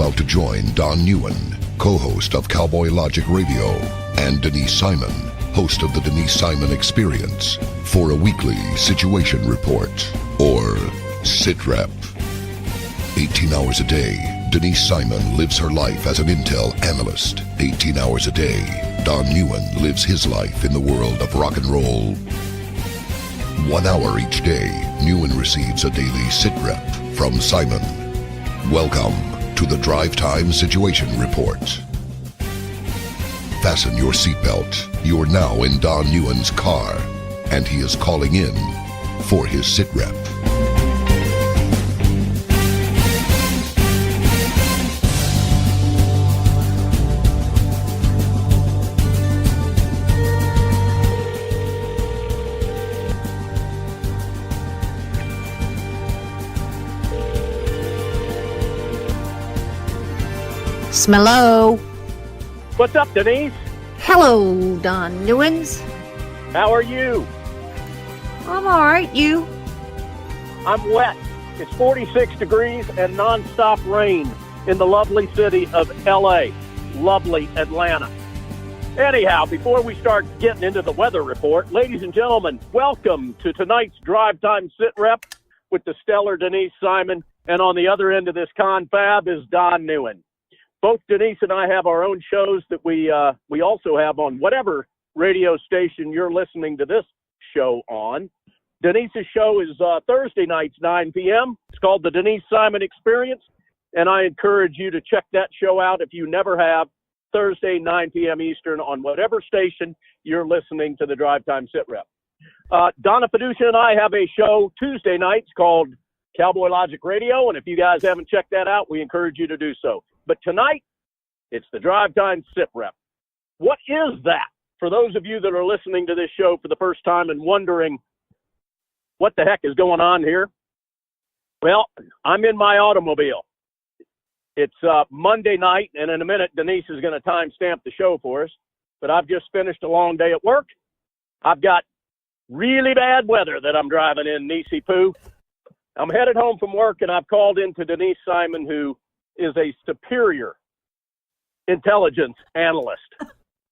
about to join Don Neuen, co-host of Cowboy Logic Radio, and Denise Simon, host of the Denise Simon Experience, for a weekly situation report, or SITREP. 18 hours a day, Denise Simon lives her life as an Intel Analyst. 18 hours a day, Don Neuen lives his life in the world of rock and roll. 1 hour each day, Neuen receives a daily SITREP from Simon. Welcome to the Drive Time Situation Report. Fasten your seatbelt. You're now in Don Neuen's car, and he is calling in for his SITREP. Smello. What's up, Denise? Hello, Don Newens. How are you? I'm all right. You? I'm wet. It's 46 degrees and nonstop rain in the lovely city of L.A., lovely Atlanta. Anyhow, before we start getting into the weather report, ladies and gentlemen, welcome to tonight's Drive Time Sit Rep with the stellar Denise Simon, and on the other end of this confab is Don Neuen. Both Denise and I have our own shows that we also have on whatever radio station you're listening to this show on. Denise's show is Thursday nights, 9 p.m. It's called the Denise Simon Experience, and I encourage you to check that show out if you never have. Thursday, 9 p.m. Eastern on whatever station you're listening to the Drive Time Sit Rep. Donna Fiducia and I have a show Tuesday nights called Cowboy Logic Radio, and if you guys haven't checked that out, we encourage you to do so. But tonight, it's the Drive Time Sit Rep. What is that? For those of you that are listening to this show for the first time and wondering what the heck is going on here, well, I'm in my automobile. It's Monday night, and in a minute, Denise is going to timestamp the show for us. But I've just finished a long day at work. I've got really bad weather that I'm driving in, Niecy Poo. I'm headed home from work, and I've called in to Denise Simon, who is a superior intelligence analyst.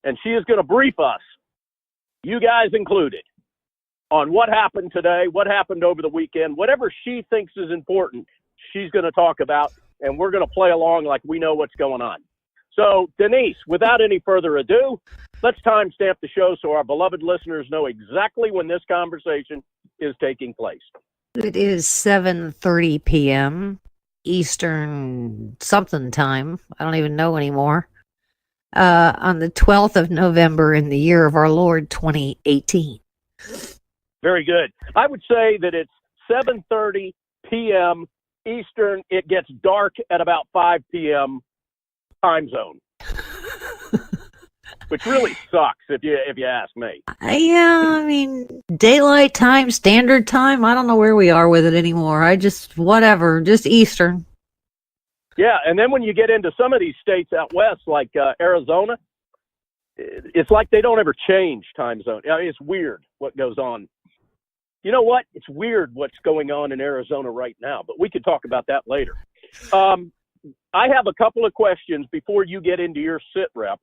And she is going to brief us, you guys included, on what happened today, what happened over the weekend, whatever she thinks is important, she's going to talk about, and we're going to play along like we know what's going on. So, Denise, without any further ado, let's timestamp the show so our beloved listeners know exactly when this conversation is taking place. It is 7:30 p.m. Eastern something time. I don't even know anymore. On the 12th of November in the year of our Lord 2018. Very good. I would say that it's 7:30 p.m. Eastern. It gets dark at about 5 p.m. time zone, which really sucks if you ask me. Yeah, I mean, daylight time, standard time. I don't know where we are with it anymore. Just Eastern. Yeah, and then when you get into some of these states out west, like Arizona, it's like they don't ever change time zone. I mean, it's weird what goes on. You know what? It's weird what's going on in Arizona right now, but we could talk about that later. I have a couple of questions before you get into your sit rep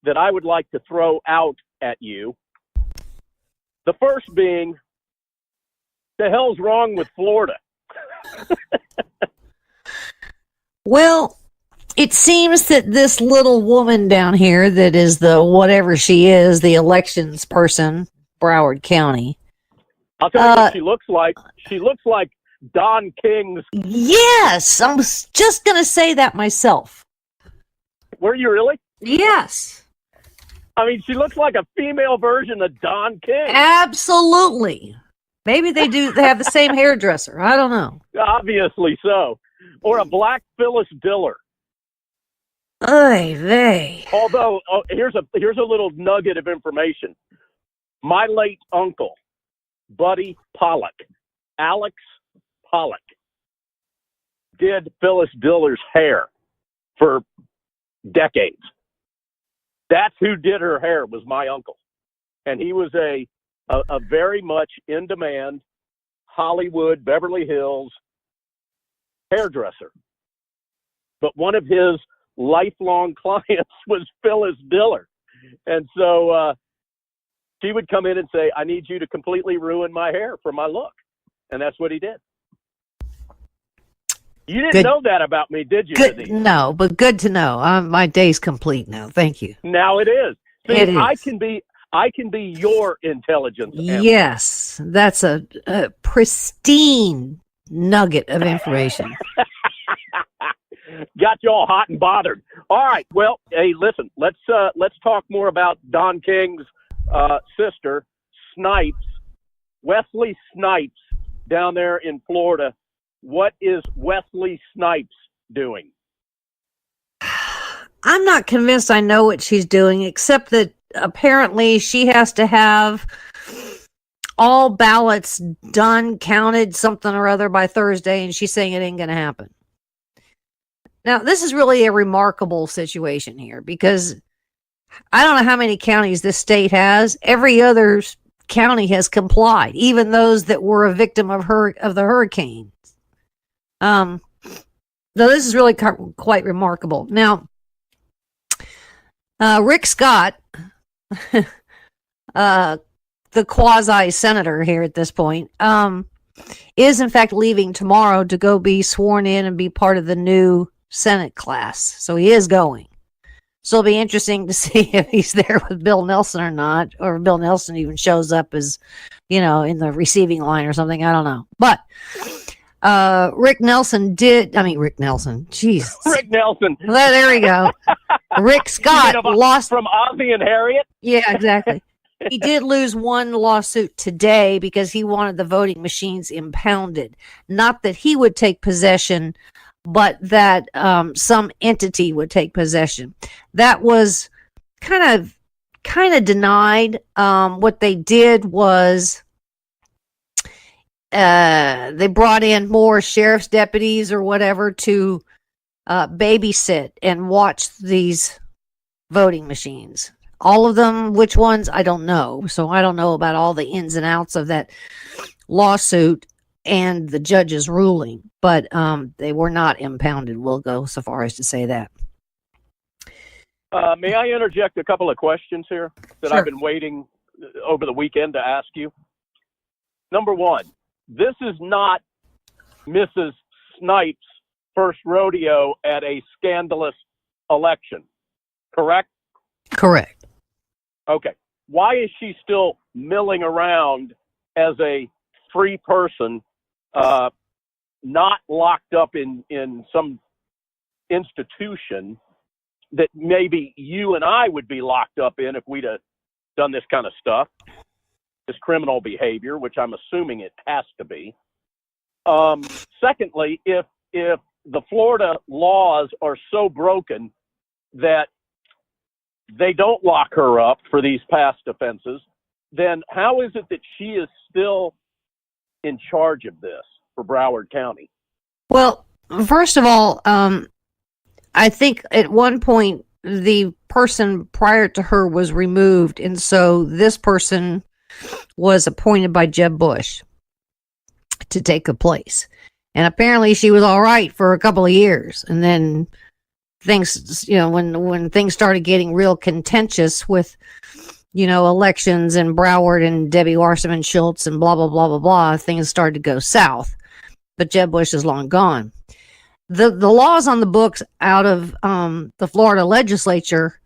that I would like to throw out at you. The first being, the hell's wrong with Florida? Well, it seems that this little woman down here that is the whatever she is, the elections person, Broward County. I'll tell you what she looks like. She looks like Don King's. Yes, I was just going to say that myself. Were you really? Yes. I mean, she looks like a female version of Don King. Absolutely. Maybe they have the same hairdresser. I don't know. Obviously so. Or a black Phyllis Diller. Oy vey. Although, here's a little nugget of information. My late uncle, Buddy Pollock, Alex Pollock, did Phyllis Diller's hair for decades. That's who did her hair, was my uncle. And he was a very much in-demand Hollywood, Beverly Hills hairdresser. but one of his lifelong clients was Phyllis Diller. And so she would come in and say, I need you to completely ruin my hair for my look. And that's what he did. You didn't know that about me, did you? Good, no, but good to know. My day's complete now. Thank you. Now it is. See, it is. I can be your intelligence. Yes, that's a pristine nugget of information. Got you all hot and bothered. All right. Well, hey, listen. Let's talk more about Don King's sister, Snipes, Wesley Snipes, down there in Florida. What is Wesley Snipes doing? I'm not convinced I know what she's doing, except that apparently she has to have all ballots done, counted, something or other by Thursday, and she's saying it ain't going to happen. Now, this is really a remarkable situation here, because I don't know how many counties this state has. Every other county has complied, even those that were a victim of the hurricane. So this is really quite remarkable. Now, Rick Scott, the quasi-senator here at this point, is in fact leaving tomorrow to go be sworn in and be part of the new Senate class. So he is going. So it'll be interesting to see if he's there with Bill Nelson or not, or Bill Nelson even shows up as, in the receiving line or something. I don't know. But Rick Nelson, jeez. Rick Nelson. Well, there we go. Rick Scott lost. From Ozzie and Harriet? Yeah, exactly. He did lose one lawsuit today because he wanted the voting machines impounded. Not that he would take possession, but that some entity would take possession. That was kind of denied. What they did was they brought in more sheriff's deputies or whatever to babysit and watch these voting machines. All of them, which ones, I don't know. So I don't know about all the ins and outs of that lawsuit and the judge's ruling, but they were not impounded. We'll go so far as to say that. May I interject a couple of questions here that Sure. I've been waiting over the weekend to ask you? Number one, this is not Mrs. Snipes' first rodeo at a scandalous election, correct? Correct. Okay. Why is she still milling around as a free person, not locked up in some institution that maybe you and I would be locked up in if we'd have done this kind of stuff, this criminal behavior, which I'm assuming it has to be. Secondly, if the Florida laws are so broken that they don't lock her up for these past offenses, then how is it that she is still in charge of this for Broward County? Well, first of all, I think at one point the person prior to her was removed, and so this person was appointed by Jeb Bush to take a place. And apparently she was all right for a couple of years, and then things, when things started getting real contentious with, elections in Broward and Debbie Wasserman Schultz and blah, blah, blah, blah, blah, things started to go south. But Jeb Bush is long gone. The laws on the books out of the Florida legislature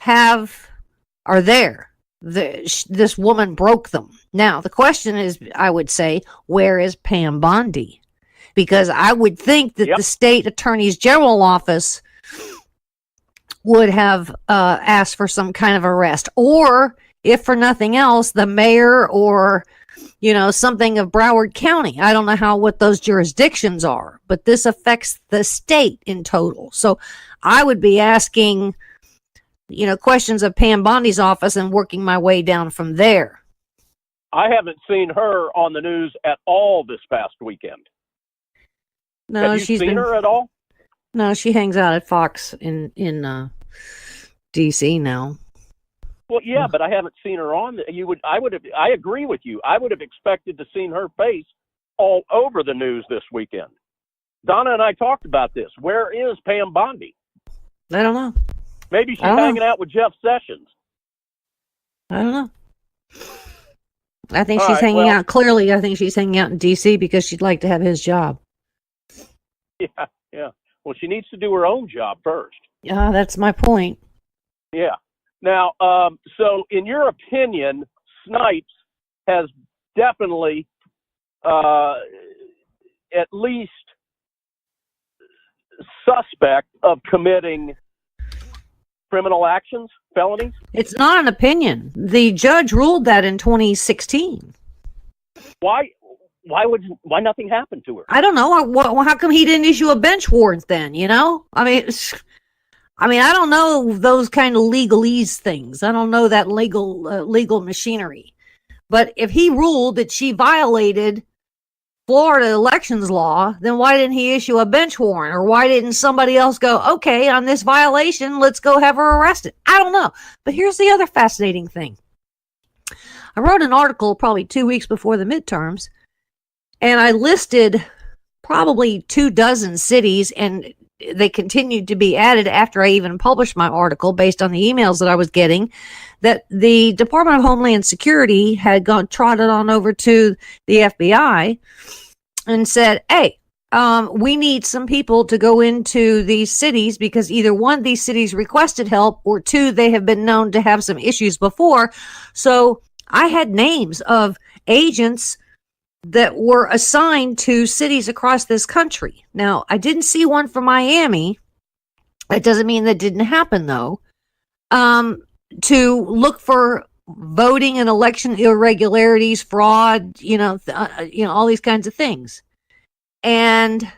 are there. This woman broke them. Now, the question is, I would say, where is Pam Bondi? Because I would think that the state attorney's general office would have asked for some kind of arrest, or if for nothing else, the mayor or something of Broward County. I don't know what those jurisdictions are, but this affects the state in total. So I would be asking questions of Pam Bondi's office and working my way down from there. I haven't seen her on the news at all this past weekend. No, have you seen her at all? No, she hangs out at Fox in DC now. Well, yeah, but I haven't seen her on. I agree with you. I would have expected to seen her face all over the news this weekend. Donna and I talked about this. Where is Pam Bondi? I don't know. Maybe she's hanging out with Jeff Sessions. I don't know. I think she's hanging out. Clearly, I think she's hanging out in D.C. because she'd like to have his job. Yeah. Well, she needs to do her own job first. Yeah, that's my point. Yeah. Now, so in your opinion, Snipes has definitely at least suspect of committing criminal actions, felonies? It's not an opinion. The judge ruled that in 2016. Why nothing happened to her? I don't know. How come he didn't issue a bench warrant then? You know, I mean, I don't know those kind of legalese things. I don't know that legal machinery. But if he ruled that she violated Florida elections law, then why didn't he issue a bench warrant? Or why didn't somebody else go, okay, on this violation, let's go have her arrested? I don't know. But here's the other fascinating thing. I wrote an article probably 2 weeks before the midterms, and I listed probably 24 cities, and they continued to be added after I even published my article based on the emails that I was getting, that the Department of Homeland Security had trotted on over to the FBI and said, hey, we need some people to go into these cities because either one, these cities requested help, or two, they have been known to have some issues before. So I had names of agents that were assigned to cities across this country. Now, I didn't see one for Miami. That doesn't mean that didn't happen, though. To look for voting and election irregularities, fraud, all these kinds of things. And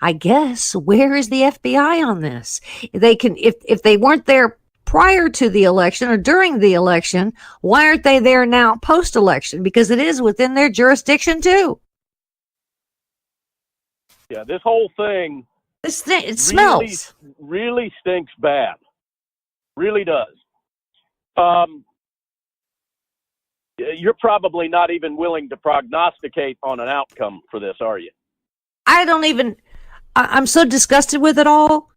I guess, where is the FBI on this? They can, if they weren't there prior to the election or during the election, why aren't they there now post-election? Because it is within their jurisdiction too. Yeah, this whole thing. It smells. Really stinks bad. Really does. You're probably not even willing to prognosticate on an outcome for this, are you? I'm so disgusted with it all.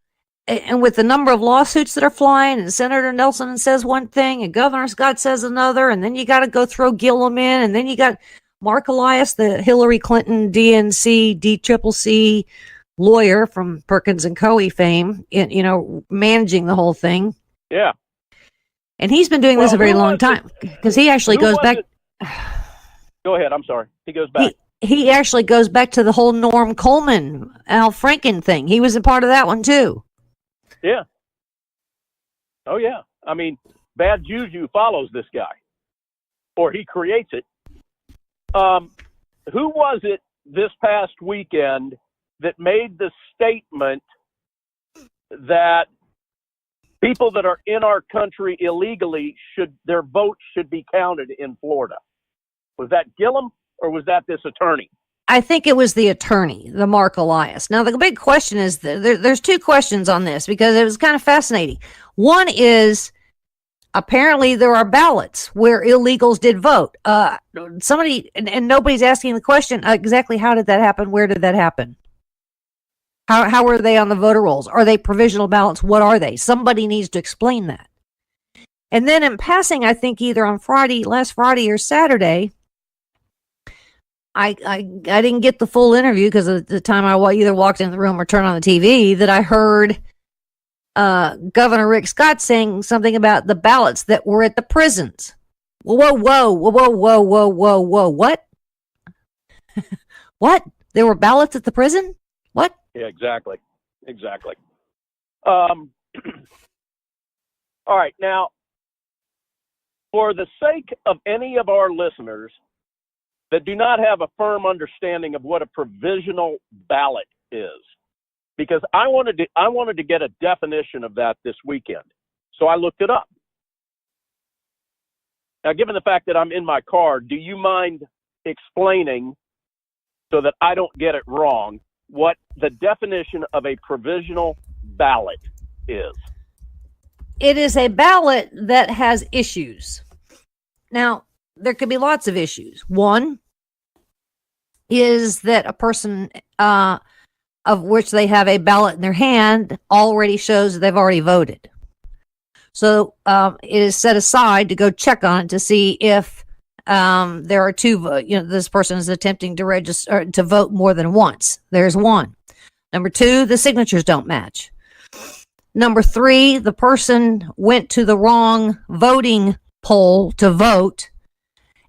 And with the number of lawsuits that are flying, and Senator Nelson says one thing, and Governor Scott says another, and then you got to go throw Gillum in, and then you got Mark Elias, the Hillary Clinton DNC, DCCC lawyer from Perkins and Coie fame, managing the whole thing. Yeah. And he's been doing this a very long time, because he actually goes back. Go ahead. I'm sorry. He goes back. He actually goes back to the whole Norm Coleman, Al Franken thing. He was a part of that one too. Yeah. Oh, yeah. I mean, bad juju follows this guy, or he creates it. Who was it this past weekend that made the statement that people that are in our country illegally their votes should be counted in Florida? Was that Gillum, or was that this attorney? I think it was the attorney, the Mark Elias. Now, the big question is, there's two questions on this, because it was kind of fascinating. One is, apparently there are ballots where illegals did vote. Somebody, and nobody's asking the question, exactly how did that happen? Where did that happen? How were they on the voter rolls? Are they provisional ballots? What are they? Somebody needs to explain that. And then in passing, I think either on last Friday or Saturday, I didn't get the full interview because at the time I either walked in the room or turned on the TV, that I heard Governor Rick Scott saying something about the ballots that were at the prisons. Whoa, what? What? There were ballots at the prison? What? Yeah, exactly. All right, now, for the sake of any of our listeners that do not have a firm understanding of what a provisional ballot is, because I wanted to get a definition of that this weekend, so I looked it up. Now, given the fact that I'm in my car, do you mind explaining, so that I don't get it wrong, what the definition of a provisional ballot is? It is a ballot that has issues. Now, there could be lots of issues. One is that a person of which they have a ballot in their hand already shows that they've already voted. So it is set aside to go check on it to see if there are two, this person is attempting to register to vote more than once. There's one. Number two, the signatures don't match. Number three, the person went to the wrong voting poll to vote,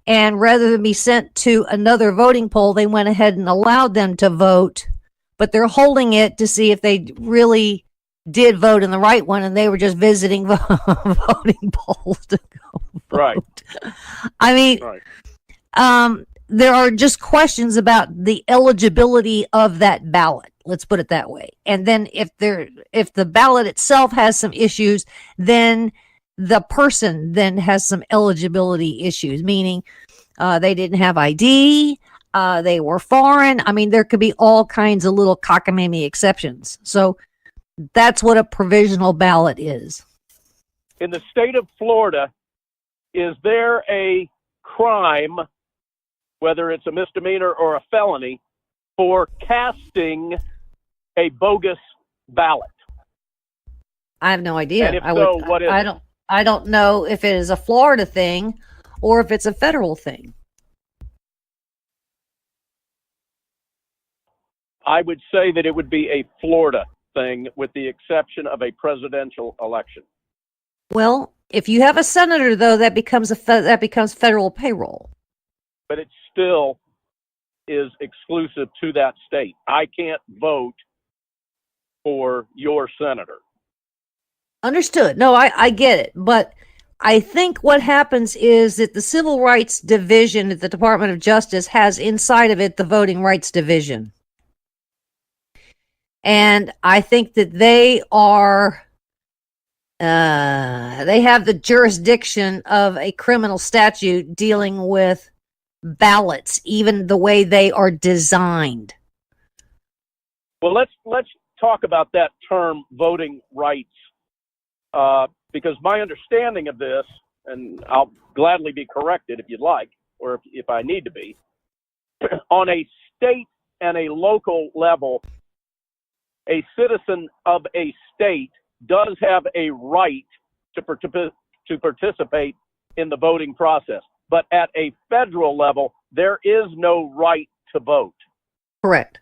and rather than be sent to another voting poll, they went ahead and allowed them to vote, but they're holding it to see if they really did vote in the right one, and they were just visiting voting polls to go vote. Right. I mean, Right. There are just questions about the eligibility of that ballot. Let's put it that way. And then if the ballot itself has some issues, then the person then has some eligibility issues, meaning they didn't have ID, they were foreign. I mean, there could be all kinds of little cockamamie exceptions. So that's what a provisional ballot is. In the state of Florida, is there a crime, whether it's a misdemeanor or a felony, for casting a bogus ballot? I have no idea. And if so, what is it? I don't know if it is a Florida thing or if it's a federal thing. I would say that it would be a Florida thing, with the exception of a presidential election. Well, if you have a senator, though, that becomes federal payroll. But it still is exclusive to that state. I can't vote for your senator. Understood. No, I get it. But I think what happens is that the Civil Rights Division at the Department of Justice has inside of it the Voting Rights Division. And I think that they have the jurisdiction of a criminal statute dealing with ballots, even the way they are designed. Well, let's talk about that term, voting rights, because my understanding of this, and I'll gladly be corrected if you'd like, or if I need to be, on a state and a local level, a citizen of a state does have a right to participate in the voting process. But at a federal level, there is no right to vote. Correct.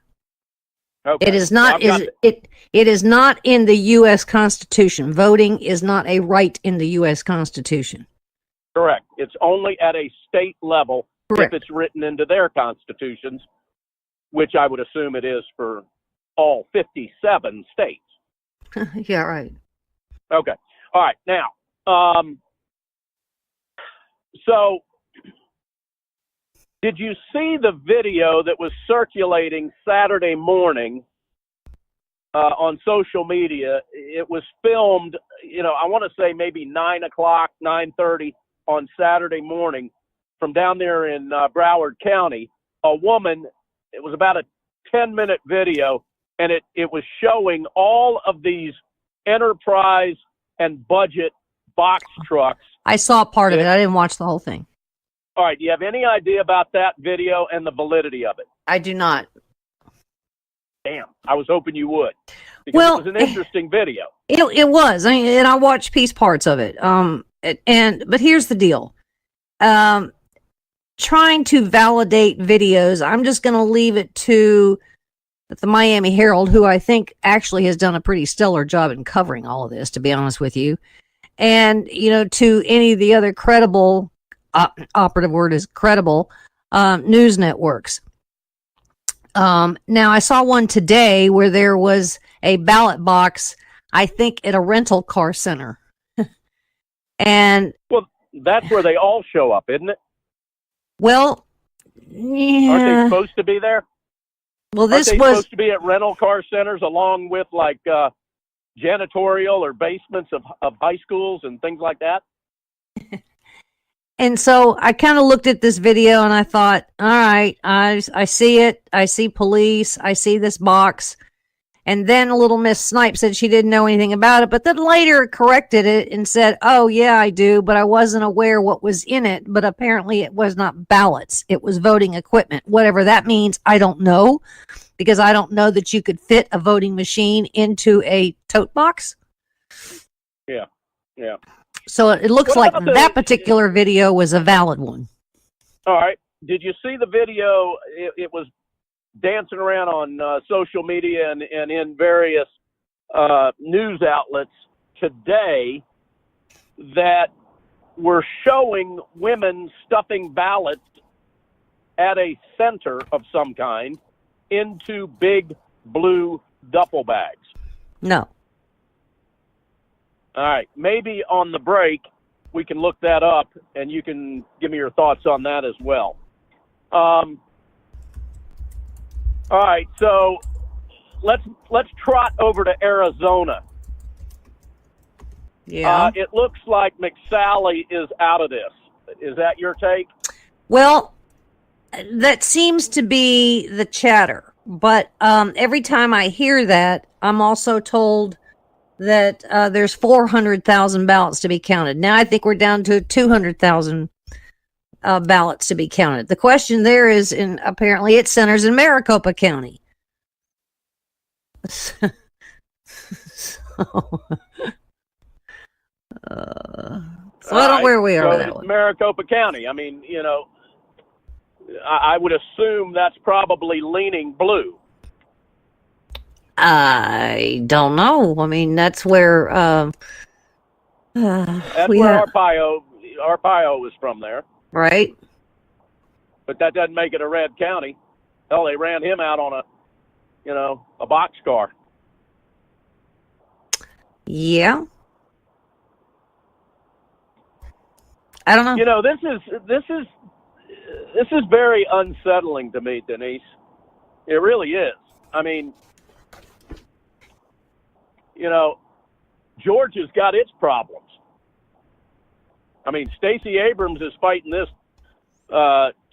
Okay. It is not. It is not in the U.S. Constitution. Voting is not a right in the U.S. Constitution. Correct. It's only at a state level. Correct. If it's written into their constitutions, which I would assume it is for all 57 states. Yeah, right. Okay. All right. Now, so did you see the video that was circulating Saturday morning on social media? It was filmed, I want to say maybe 9 o'clock, 9:30 on Saturday morning from down there in Broward County. A woman, it was about a 10-minute video, and it was showing all of these enterprise and budget box trucks. I saw part of it. I didn't watch the whole thing. All right. Do you have any idea about that video and the validity of it? I do not. Damn. I was hoping you would. Because Well, it was an interesting video. It was. And I watched piece parts of it. But here's the deal. Trying to validate videos, I'm just going to leave it to the Miami Herald, who I think actually has done a pretty stellar job in covering all of this, to be honest with you. And, to any of the other credible, operative word is credible, news networks. Now, I saw one today where there was a ballot box, I think, at a rental car center. And well, that's where they all show up, isn't it? Well, yeah. Aren't they supposed to be there? Well, Aren't they supposed to be at rental car centers along with like janitorial or basements of high schools and things like that? And so I kind of looked at this video and I thought, all right, I see it. I see police. I see this box. And then a little Miss Snipe said she didn't know anything about it, but then later corrected it and said, oh, yeah, I do, but I wasn't aware what was in it. But apparently it was not ballots. It was voting equipment. Whatever that means, I don't know. because I don't know that you could fit a voting machine into a tote box. Yeah. So it looks like that particular video was a valid one. All right. Did you see the video? It was dancing around on social media and in various news outlets today that were showing women stuffing ballots at a center of some kind into big blue duffel bags. No. All right. Maybe on the break we can look that up and you can give me your thoughts on that as well. All right. So let's trot over to Arizona. Yeah. It looks like McSally is out of this. Is that your take? Well, that seems to be the chatter. But every time I hear that, I'm also told that there's 400,000 ballots to be counted. Now I think we're down to 200,000 ballots to be counted. The question there is, apparently it centers in Maricopa County. So I don't know where we are with that one. Maricopa County. I mean, I would assume that's probably leaning blue. I don't know. I mean, that's where that's where Arpaio is from there. Right. But that doesn't make it a red county. Hell, they ran him out on a boxcar. Yeah. I don't know. This is very unsettling to me, Denise. It really is. I mean, Georgia's got its problems. I mean, Stacey Abrams is fighting this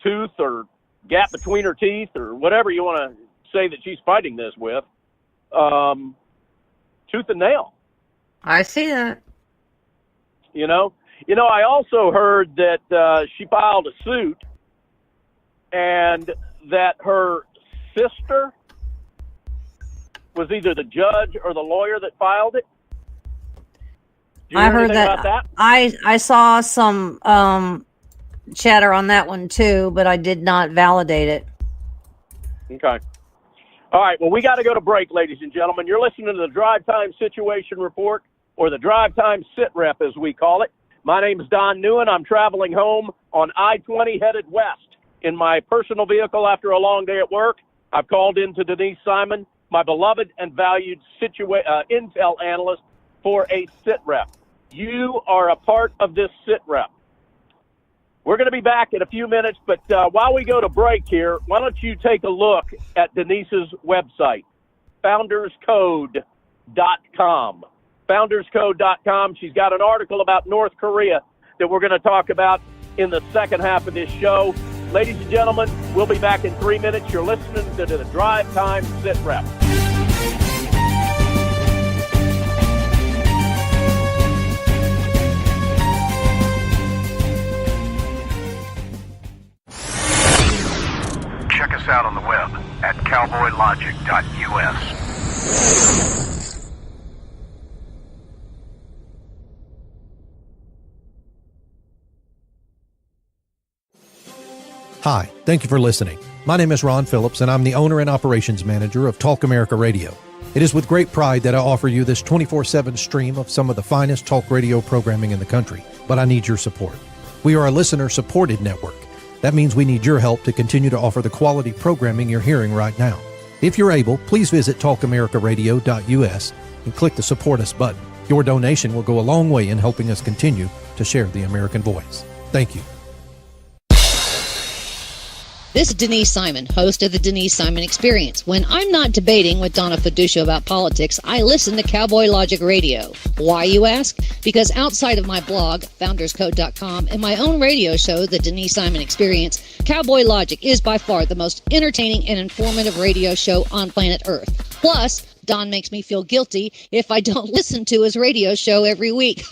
tooth or gap between her teeth or whatever you want to say that she's fighting this with. Tooth and nail. I see that. I also heard that she filed a suit and that her sister was either the judge or the lawyer that filed it. I heard that. About that. I saw some chatter on that one too, but I did not validate it. Okay. All right. Well, we got to go to break, ladies and gentlemen. You're listening to the Drive Time Situation Report, or the Drive Time SITREP, as we call it. My name is Don Neuen. I'm traveling home on I-20 headed west in my personal vehicle after a long day at work. I've called in to Denise Simon, my beloved and valued Intel Analyst, for a SITREP. You are a part of this SITREP. We're going to be back in a few minutes, but while we go to break here, why don't you take a look at Denise's website, founderscode.com. Founderscode.com. She's got an article about North Korea that we're going to talk about in the second half of this show. Ladies and gentlemen, we'll be back in 3 minutes. You're listening to the Drive Time SITREP. Check us out on the web at cowboylogic.us. Hi, thank you for listening. My name is Ron Phillips, and I'm the owner and operations manager of Talk America Radio. It is with great pride that I offer you this 24/7 stream of some of the finest talk radio programming in the country, but I need your support. We are a listener-supported network. That means we need your help to continue to offer the quality programming you're hearing right now. If you're able, please visit talkamericaradio.us and click the Support Us button. Your donation will go a long way in helping us continue to share the American voice. Thank you. This is Denise Simon, host of the Denise Simon Experience. When I'm not debating with Donna Fiducia about politics, I listen to Cowboy Logic Radio. Why, you ask? Because outside of my blog, founderscode.com, and my own radio show, the Denise Simon Experience, Cowboy Logic is by far the most entertaining and informative radio show on planet Earth. Plus, Don makes me feel guilty if I don't listen to his radio show every week.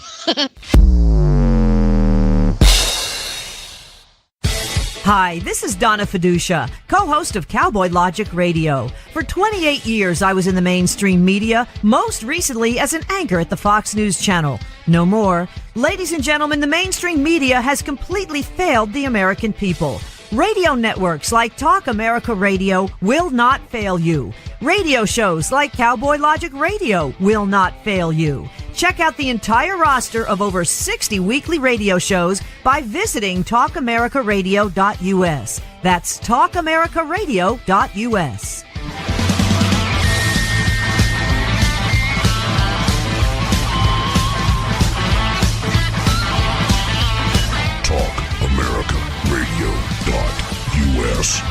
Hi, this is Donna Fiducia, co-host of Cowboy Logic Radio. For 28 years, I was in the mainstream media, most recently as an anchor at the Fox News Channel. No more. Ladies and gentlemen, the mainstream media has completely failed the American people. Radio networks like Talk America Radio will not fail you. Radio shows like Cowboy Logic Radio will not fail you. Check out the entire roster of over 60 weekly radio shows by visiting talkamericaradio.us. That's talkamericaradio.us. TalkAmericaRadio.us.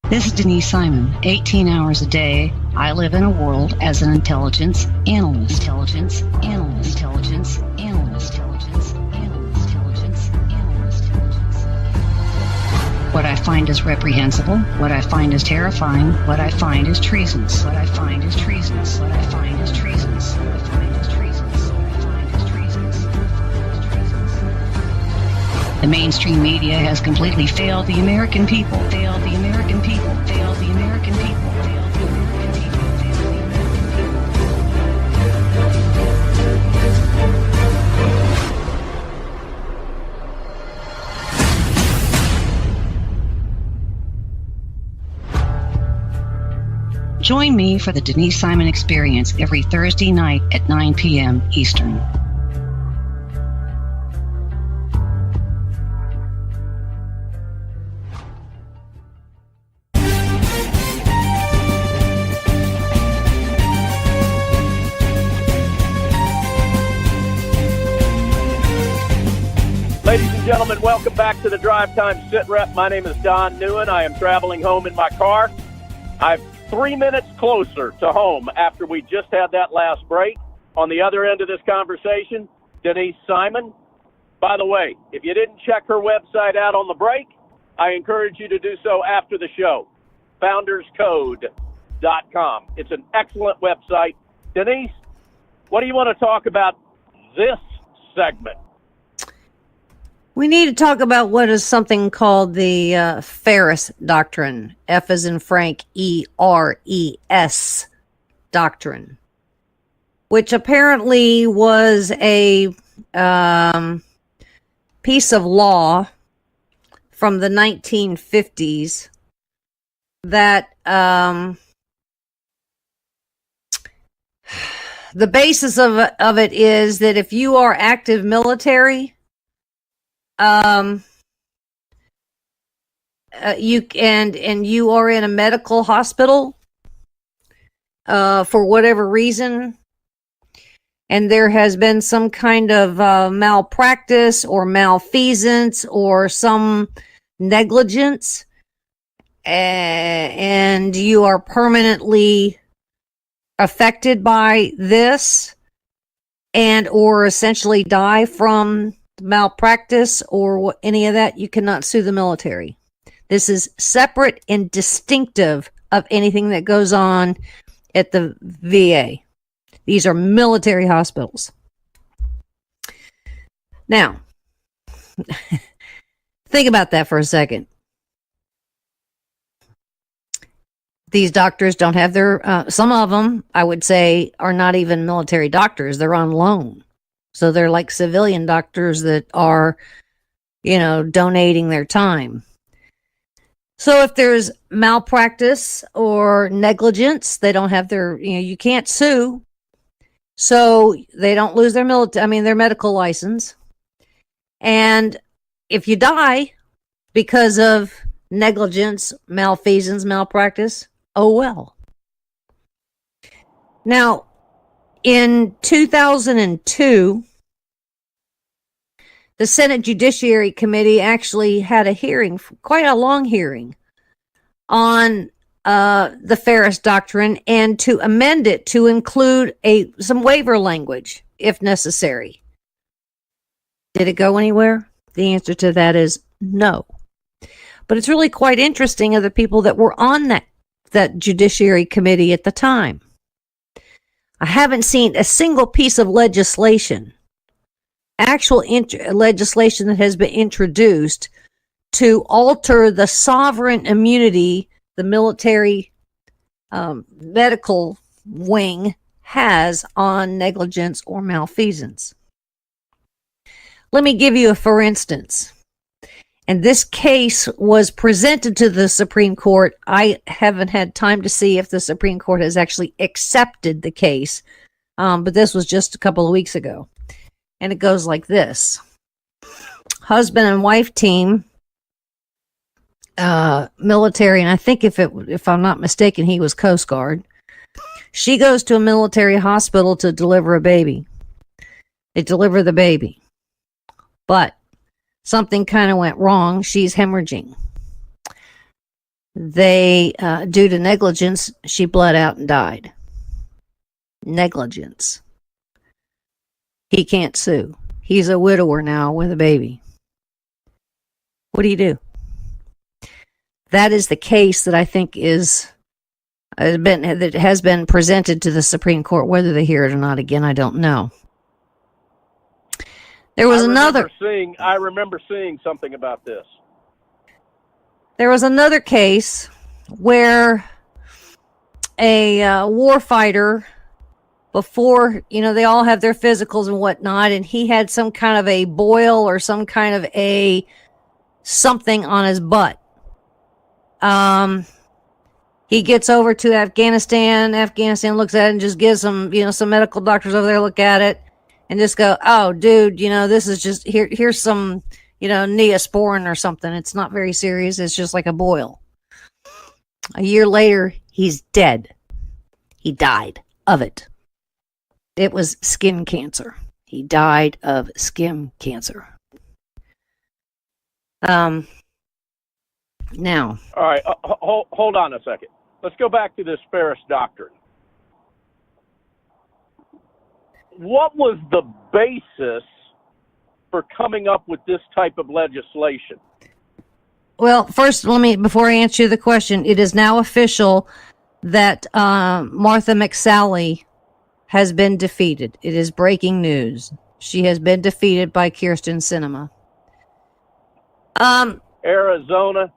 This is Denise Simon. 18 hours a day, I live in a world as an intelligence analyst. Intelligence analyst. Intelligence analyst. Intelligence analyst. Intelligence analyst. What I find is reprehensible. What I find is terrifying. What I find is treasonous. What I find is treasonous. What I find is treasonous. What I find is treasonous. What I find is treasonous. The mainstream media has completely failed the American people. Failed the American people. Failed the American people. Failed the American people. Failed the American people. Join me for the Denise Simon Experience every Thursday night at 9 p.m. Eastern. Ladies and gentlemen, welcome back to the Drive Time SITREP. My name is Don Neuen. I am traveling home in my car. I'm 3 minutes closer to home after we just had that last break. On the other end of this conversation, Denise Simon. By the way, if you didn't check her website out on the break, I encourage you to do so after the show. founderscode.com. It's an excellent website. Denise, what do you want to talk about this segment? We need to talk about what is something called the Ferris Doctrine, F as in Frank, E-R-E-S Doctrine, which apparently was a piece of law from the 1950s that the basis of it is that if you are active military, you are in a medical hospital for whatever reason, and there has been some kind of malpractice or malfeasance or some negligence, and you are permanently affected by this and or essentially die from malpractice or any of that, you cannot sue the military. This is separate and distinctive of anything that goes on at the VA. These are military hospitals. Now, think about that for a second. These doctors don't have their, some of them, I would say, are not even military doctors. They're on loan. So they're like civilian doctors that are, donating their time. So if there's malpractice or negligence, they don't have their, you can't sue. So they don't lose their their medical license. And if you die because of negligence, malfeasance, malpractice, oh well. Now, in 2002, the Senate Judiciary Committee actually had a hearing, quite a long hearing, on the Ferris Doctrine and to amend it to include some waiver language, if necessary. Did it go anywhere? The answer to that is no. But it's really quite interesting of the people that were on that that Judiciary Committee at the time. I haven't seen a single piece of legislation, actual legislation that has been introduced to alter the sovereign immunity the military medical wing has on negligence or malfeasance. Let me give you a for instance. And this case was presented to the Supreme Court. I haven't had time to see if the Supreme Court has actually accepted the case, but this was just a couple of weeks ago. And it goes like this. Husband and wife team, military, and I think if I'm not mistaken, he was Coast Guard. She goes to a military hospital to deliver a baby. They deliver the baby. But something kind of went wrong. She's hemorrhaging. They, due to negligence, she bled out and died. Negligence. He can't sue. He's a widower now with a baby. What do you do? That is the case that I think that has been presented to the Supreme Court. Whether they hear it or not, again, I don't know. There was I remember seeing something about this. There was another case where a warfighter, before, they all have their physicals and whatnot, and he had some kind of a boil or some kind of a something on his butt. He gets over to Afghanistan. Afghanistan looks at it and just gives some medical doctors over there look at it and just go, oh, dude, this is just, here's some, Neosporin or something. It's not very serious. It's just like a boil. A year later, he's dead. He died of it. It was skin cancer. He died of skin cancer. Now. All right, hold on a second. Let's go back to this Ferris Doctrine. What was the basis for coming up with this type of legislation? Well, first, before I answer the question, it is now official that Martha McSally has been defeated. It is breaking news. She has been defeated by Kyrsten Sinema. Arizona,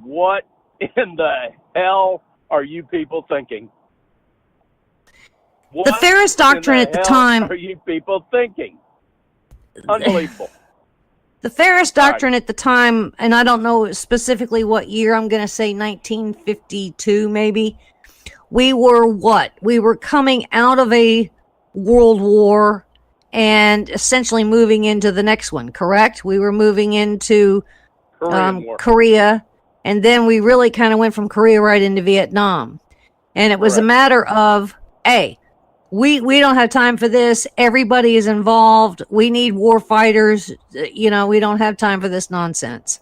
what in the hell are you people thinking? What the Ferris Doctrine at the time. Are you people thinking? Unbelievable. The Ferris Doctrine at the time, and I don't know specifically what year, I'm going to say 1952 maybe. We were what? We were coming out of a world war and essentially moving into the next one, correct? We were moving into Korea, and then we really kind of went from Korea right into Vietnam. And it was a matter of, hey, we don't have time for this. Everybody is involved. We need war fighters. We don't have time for this nonsense.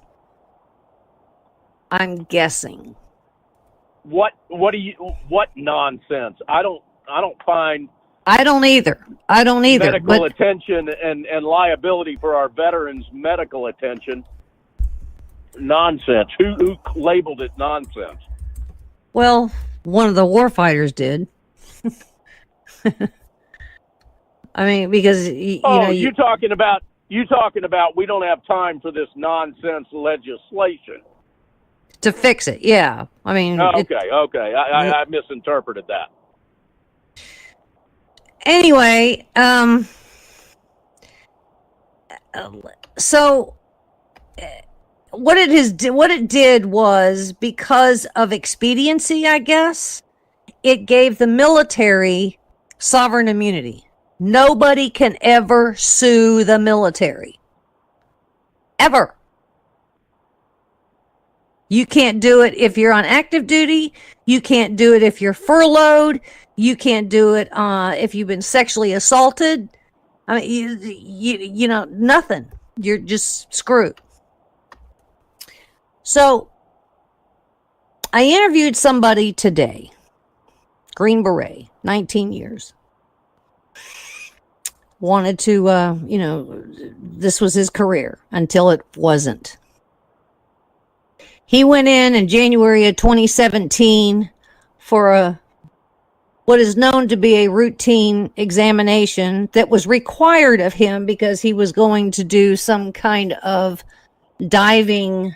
I'm guessing. What nonsense? I don't find. I don't either. Medical attention and liability for our veterans' medical attention. Nonsense. Who labeled it nonsense? Well, one of the war fighters did. I mean, because you talking about we don't have time for this nonsense legislation to fix it. Yeah, I mean. Okay. I misinterpreted that. Anyway, so what it did was, because of expediency, I guess, it gave the military sovereign immunity. Nobody can ever sue the military. Ever. You can't do it if you're on active duty. You can't do it if you're furloughed. You can't do it if you've been sexually assaulted. I mean, you know, nothing. You're just screwed. So, I interviewed somebody today. Green Beret, 19 years. Wanted to, this was his career until it wasn't. He went in January of 2017 for what is known to be a routine examination that was required of him because he was going to do some kind of diving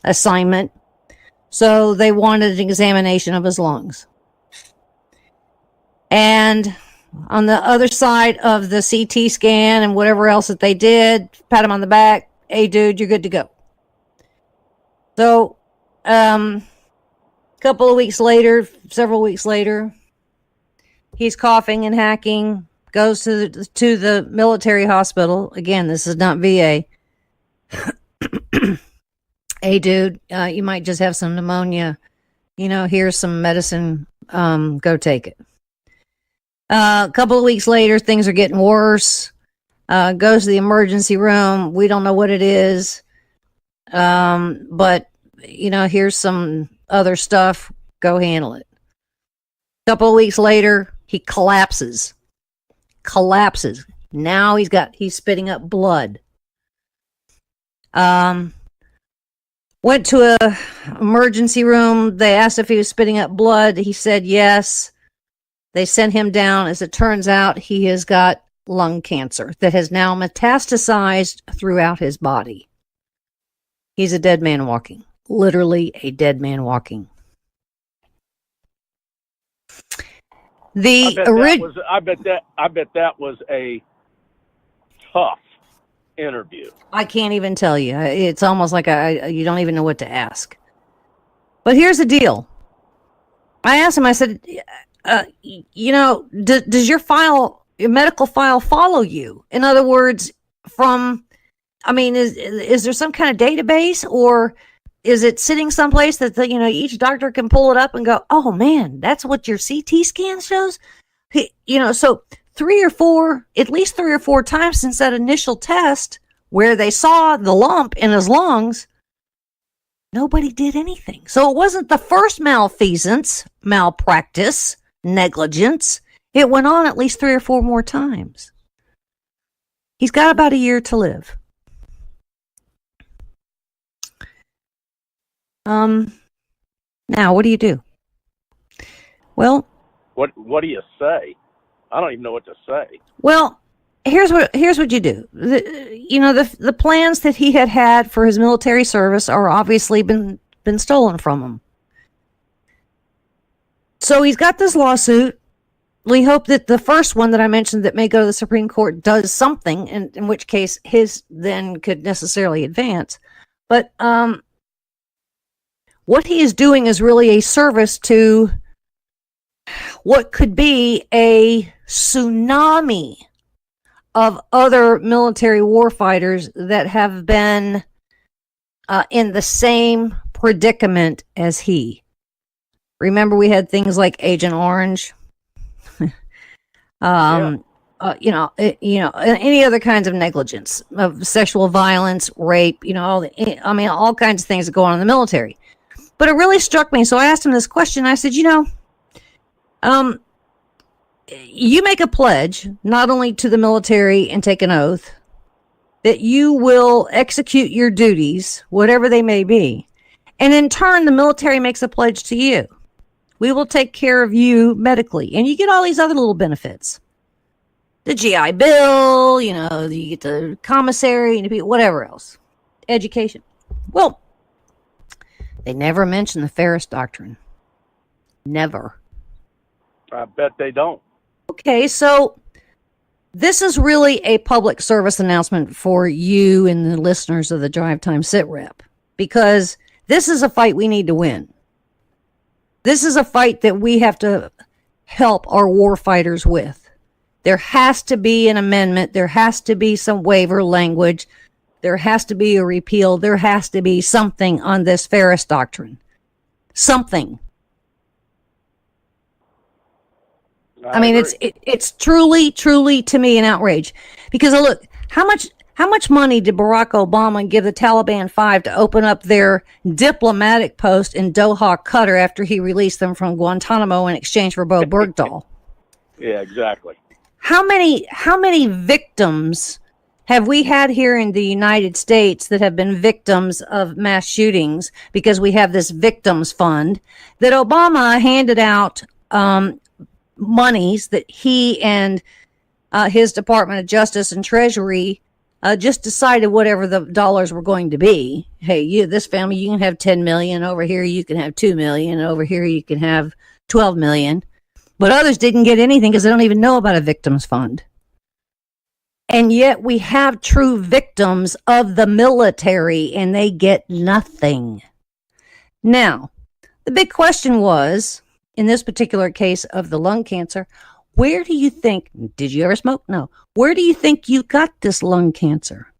assignment. So they wanted an examination of his lungs. And on the other side of the CT scan and whatever else that they did, pat him on the back, hey dude, you're good to go. So couple of weeks later, several weeks later, he's coughing and hacking, goes to the military hospital. Again, this is not VA. Hey, dude, you might just have some pneumonia. Here's some medicine. Go take it. A couple of weeks later, things are getting worse. Goes to the emergency room. We don't know what it is. But, here's some other stuff. Go handle it. A couple of weeks later, he collapses. Now he's spitting up blood. Went to a emergency room. They asked if he was spitting up blood. He said yes. They sent him down. As it turns out, he has got lung cancer that has now metastasized throughout his body. He's a dead man walking. Literally a dead man walking. I bet that was a tough interview. I can't even tell you. It's almost like you don't even know what to ask. But here's the deal. I asked him, I said, does your medical file follow you? In other words, is there some kind of database, or is it sitting someplace that each doctor can pull it up and go, oh man, that's what your CT scan shows? So at least three or four times since that initial test where they saw the lump in his lungs, nobody did anything. So it wasn't the first malfeasance, malpractice, negligence. It went on at least 3 or 4 more times. He's got about a year to live. Now, what do you do? Well, what do you say? I don't even know what to say. Well, here's what you do. The plans that he had for his military service are obviously been stolen from him. So he's got this lawsuit. We hope that the first one that I mentioned that may go to the Supreme Court does something, in which case his then could necessarily advance. But what he is doing is really a service to what could be a tsunami of other military warfighters that have been in the same predicament as he. Remember, we had things like Agent Orange, any other kinds of negligence, of sexual violence, rape, all kinds of things that go on in the military. But it really struck me. So I asked him this question. I said, you make a pledge, not only to the military and take an oath, that you will execute your duties, whatever they may be. And in turn, the military makes a pledge to you. We will take care of you medically. And you get all these other little benefits. The GI Bill, you get the commissary, whatever else. Education. Well, they never mention the Ferris Doctrine. Never. I bet they don't. Okay, so this is really a public service announcement for you and the listeners of the Drive Time SITREP, because this is a fight we need to win. This is a fight that we have to help our war fighters with. There has to be an amendment. There has to be some waiver language. There has to be a repeal. There has to be something on this Ferris Doctrine. Something. It's truly to me an outrage, because look, how much money did Barack Obama give the Taliban 5 to open up their diplomatic post in Doha, Qatar, after he released them from Guantanamo in exchange for Bo Bergdahl? Yeah, exactly. How many victims have we had here in the United States that have been victims of mass shootings, because we have this victims fund that Obama handed out monies that he and his Department of Justice and Treasury just decided whatever the dollars were going to be. Hey, this family, you can have 10 million. Over here, you can have 2 million. Over here, you can have 12 million. But others didn't get anything because they don't even know about a victims fund. And yet we have true victims of the military, and they get nothing. Now, the big question was, in this particular case of the lung cancer, where do you think, did you ever smoke? No. Where do you think you got this lung cancer?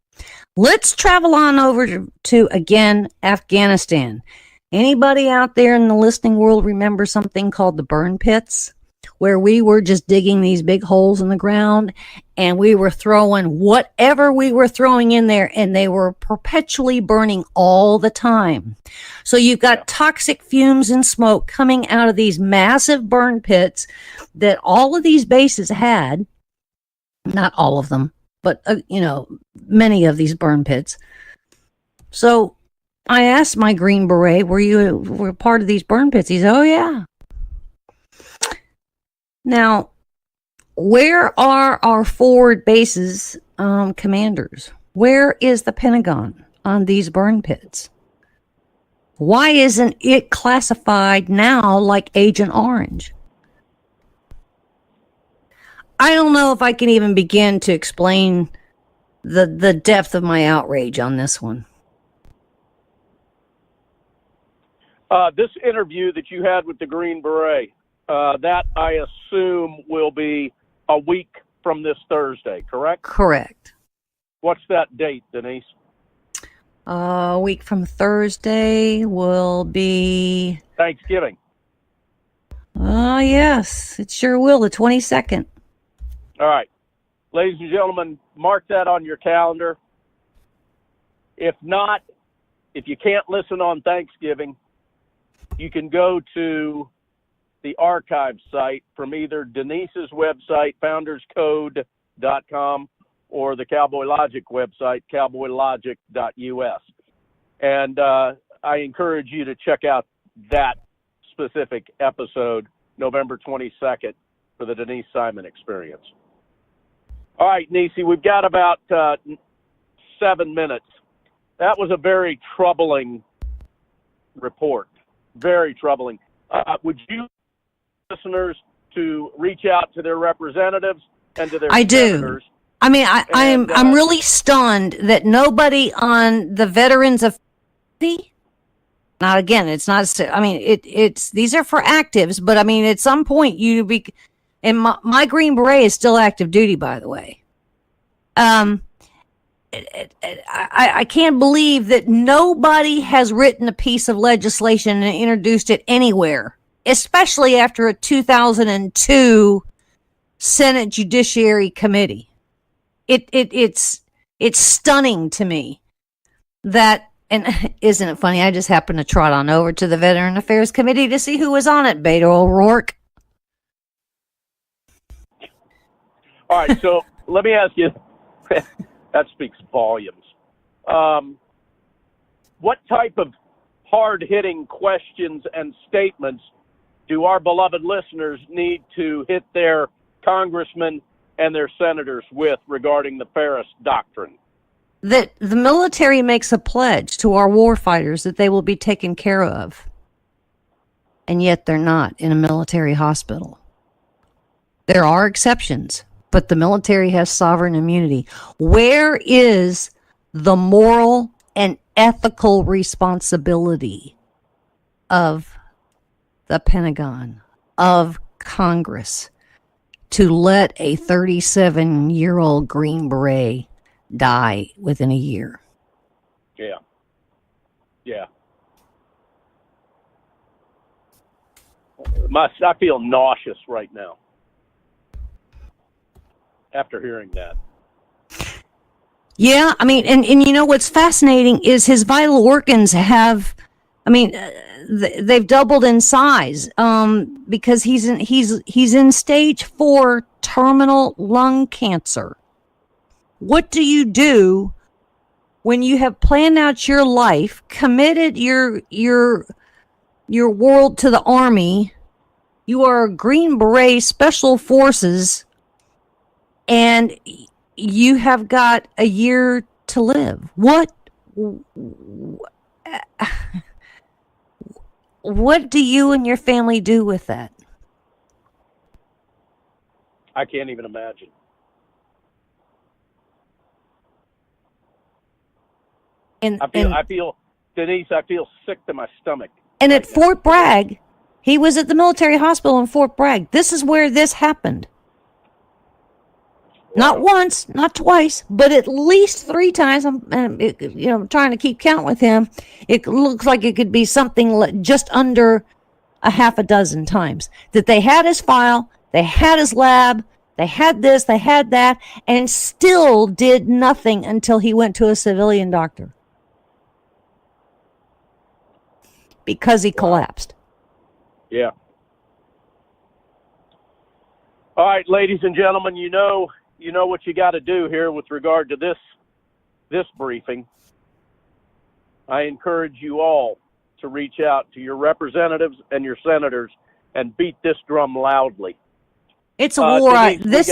Let's travel on over to again, Afghanistan. Anybody out there in the listening world remember something called the burn pits, where we were just digging these big holes in the ground and we were throwing whatever we were throwing in there, and they were perpetually burning all the time. So you've got toxic fumes and smoke coming out of these massive burn pits that all of these bases had. Not all of them, but many of these burn pits. So I asked my Green Beret, were part of these burn pits? He said, oh yeah. Now, where are our forward bases commanders? Where is the Pentagon on these burn pits? Why isn't it classified now like Agent Orange? I don't know if I can even begin to explain the depth of my outrage on this one. This interview that you had with the Green Beret, that I assume will be a week from this Thursday, correct? Correct. What's that date, Denise? A week from Thursday will be Thanksgiving. Yes, it sure will, the 22nd. All right. Ladies and gentlemen, mark that on your calendar. If not, if you can't listen on Thanksgiving, you can go to the archive site from either Denise's website, founderscode.com, or the Cowboy Logic website, cowboylogic.us. And I encourage you to check out that specific episode, November 22nd, for the Denise Simon Experience. All right, Nisi, we've got about 7 minutes. That was a very troubling report, very troubling. Would you listeners to reach out to their representatives and to their senators? I mean, I'm really stunned that nobody on the Veterans of now again, it's not. I mean, it's these are for actives, but I mean, at some point you be. And my Green Beret is still active duty, by the way. I can't believe that nobody has written a piece of legislation and introduced it anywhere, especially after a 2002 Senate Judiciary Committee. It's stunning to me that, and isn't it funny? I just happened to trot on over to the Veteran Affairs Committee to see who was on it. Beto O'Rourke. All right, so let me ask you, that speaks volumes. What type of hard-hitting questions and statements do our beloved listeners need to hit their congressmen and their senators with regarding the Ferris Doctrine? That the military makes a pledge to our warfighters that they will be taken care of, and yet they're not in a military hospital. There are exceptions, but the military has sovereign immunity. Where is the moral and ethical responsibility of the Pentagon, of Congress, to let a 37-year-old Green Beret die within a year? Yeah. I feel nauseous right now after hearing that. Yeah, I mean, and you know what's fascinating is his vital organs have, I mean, they've doubled in size because he's in stage 4 terminal lung cancer. What do you do when you have planned out your life, committed your world to the Army, you are a Green Beret Special Forces, and you have got a year to live? What do you and your family do with that? I can't even imagine. And I feel, Denise, I feel sick to my stomach. And at Fort Bragg, he was at the military hospital in Fort Bragg. This is where this happened. Wow. Not once, not twice, but at least 3 times. I'm trying to keep count with him. It looks like it could be something just under a half a dozen times that they had his file, they had his lab, they had this, they had that, and still did nothing until he went to a civilian doctor. Because he collapsed. Yeah. All right, ladies and gentlemen, you know what you got to do here with regard to this briefing. I encourage you all to reach out to your representatives and your senators and beat this drum loudly. It's a war. Denise,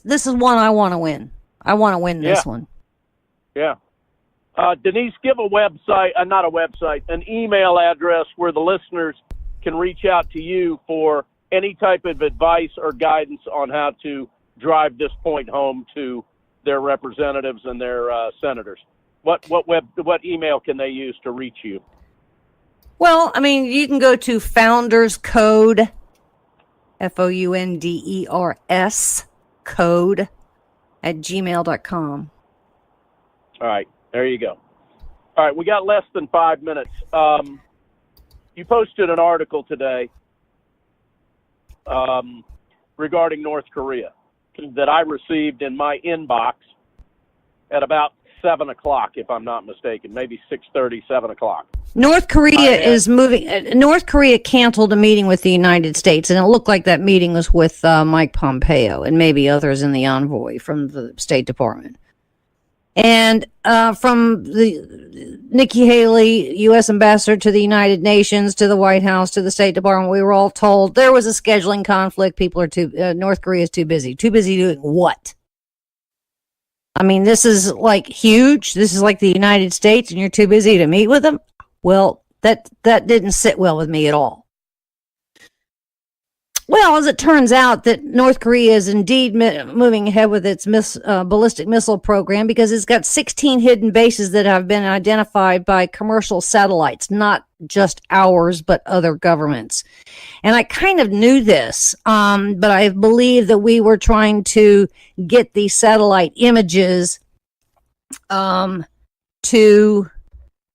this is one I want to win. I want to win this one. Yeah. Denise, give a website, not a website, an email address where the listeners can reach out to you for any type of advice or guidance on how to drive this point home to their representatives and their senators. What email can they use to reach you? Well, I mean, you can go to Founders Code, FOUNDERS code @gmail.com. All right, there you go. All right, we got less than 5 minutes. You posted an article today regarding North Korea that I received in my inbox at about 7 o'clock, if I'm not mistaken, maybe 6:30, 7 o'clock. North Korea is moving. North Korea canceled a meeting with the United States, and it looked like that meeting was with Mike Pompeo and maybe others in the envoy from the State Department. And from the Nikki Haley, U.S. ambassador to the United Nations, to the White House, to the State Department, we were all told there was a scheduling conflict. People are North Korea is too busy. Too busy doing what? I mean, this is like huge. This is like the United States, and you're too busy to meet with them. Well, that didn't sit well with me at all. Well, as it turns out, that North Korea is indeed moving ahead with its ballistic missile program because it's got 16 hidden bases that have been identified by commercial satellites, not just ours, but other governments. And I kind of knew this, but I believe that we were trying to get these satellite images to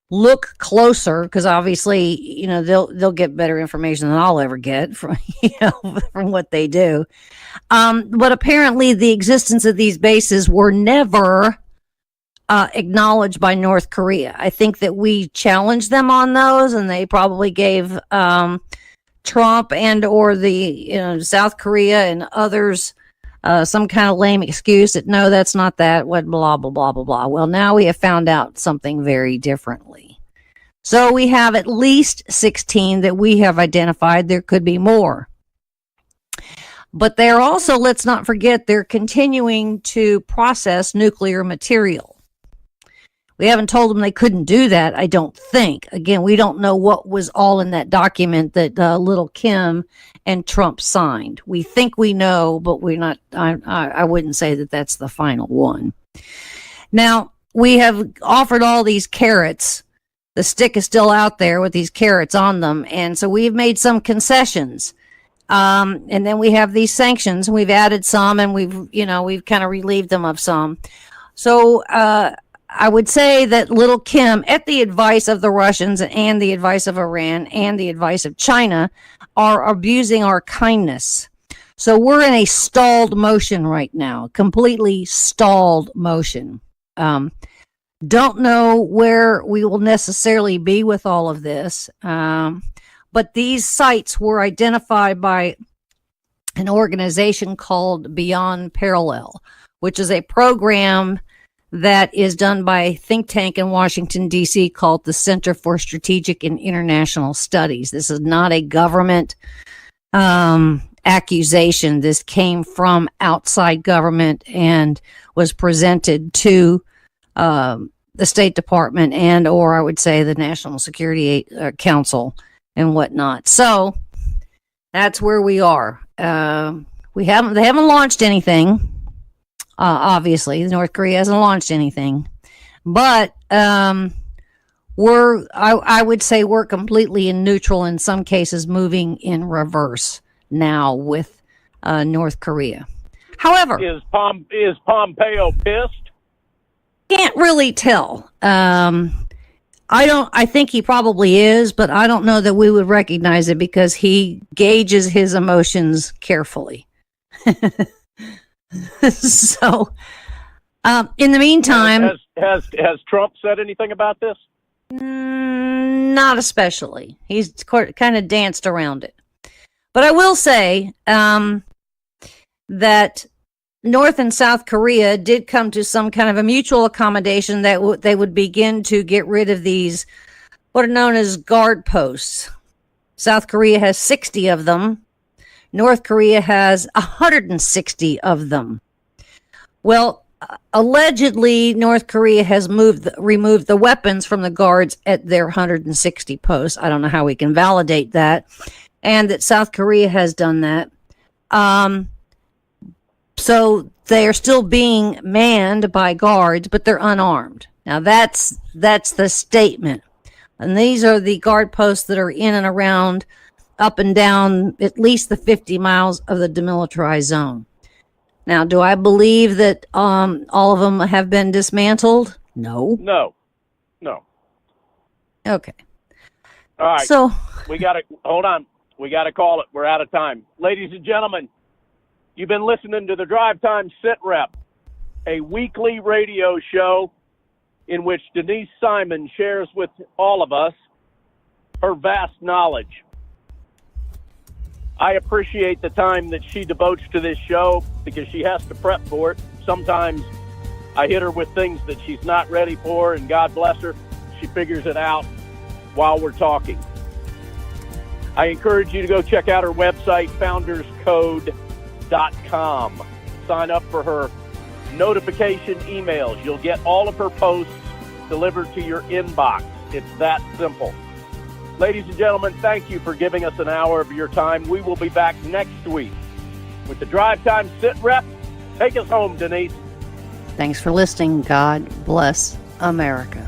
look closer, because obviously, they'll get better information than I'll ever get from from what they do. But apparently, the existence of these bases were never acknowledged by North Korea. I think that we challenged them on those, and they probably gave Trump and or the South Korea and others some kind of lame excuse that no, that's not that, what, blah, blah, blah, blah, blah. Well, now we have found out something very differently. So we have at least 16 that we have identified. There could be more. But they're also, let's not forget, they're continuing to process nuclear material. We haven't told them they couldn't do that, I don't think. Again, we don't know what was all in that document that little Kim and Trump signed. We think we know, but we're not. I wouldn't say that that's the final one. Now, we have offered all these carrots. The stick is still out there with these carrots on them, and so we've made some concessions. And then we have these sanctions, and we've added some, and we've kind of relieved them of some. So I would say that little Kim, at the advice of the Russians and the advice of Iran and the advice of China, are abusing our kindness. So we're in a stalled motion right now, completely stalled motion. Don't know where we will necessarily be with all of this, but these sites were identified by an organization called Beyond Parallel, which is a program that is done by a think tank in Washington, D.C. called the Center for Strategic and International Studies. This is not a government accusation. This came from outside government and was presented to the State Department and, or I would say, the National Security Council and whatnot. So that's where we are. They haven't launched anything. Obviously, North Korea hasn't launched anything, but I would say we're completely in neutral, in some cases moving in reverse now with North Korea. However, is Pompeo pissed? Can't really tell. I think he probably is, but I don't know that we would recognize it because he gauges his emotions carefully. So, in the meantime, has Trump said anything about this? Not especially. He's kind of danced around it. But I will say that North and South Korea did come to some kind of a mutual accommodation that they would begin to get rid of these, what are known as guard posts. South Korea has 60 of them. North Korea has 160 of them. Well, allegedly, North Korea has removed the weapons from the guards at their 160 posts. I don't know how we can validate that. And that South Korea has done that. So they are still being manned by guards, but they're unarmed. Now that's the statement. And these are the guard posts that are in and around, up and down at least the 50 miles of the demilitarized zone. Now, do I believe that all of them have been dismantled? No. No. Okay. All right. So hold on. We got to call it. We're out of time. Ladies and gentlemen, you've been listening to the Drive Time SITREP, a weekly radio show in which Denise Simon shares with all of us her vast knowledge. I appreciate the time that she devotes to this show because she has to prep for it. Sometimes I hit her with things that she's not ready for, and God bless her, she figures it out while we're talking. I encourage you to go check out her website, founderscode.com. Sign up for her notification emails. You'll get all of her posts delivered to your inbox. It's that simple. Ladies and gentlemen, thank you for giving us an hour of your time. We will be back next week with the Drive Time SITREP. Take us home, Denise. thanks for listening. God bless America.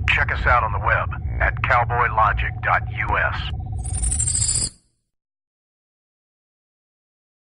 Check us out on the web at cowboylogic.us.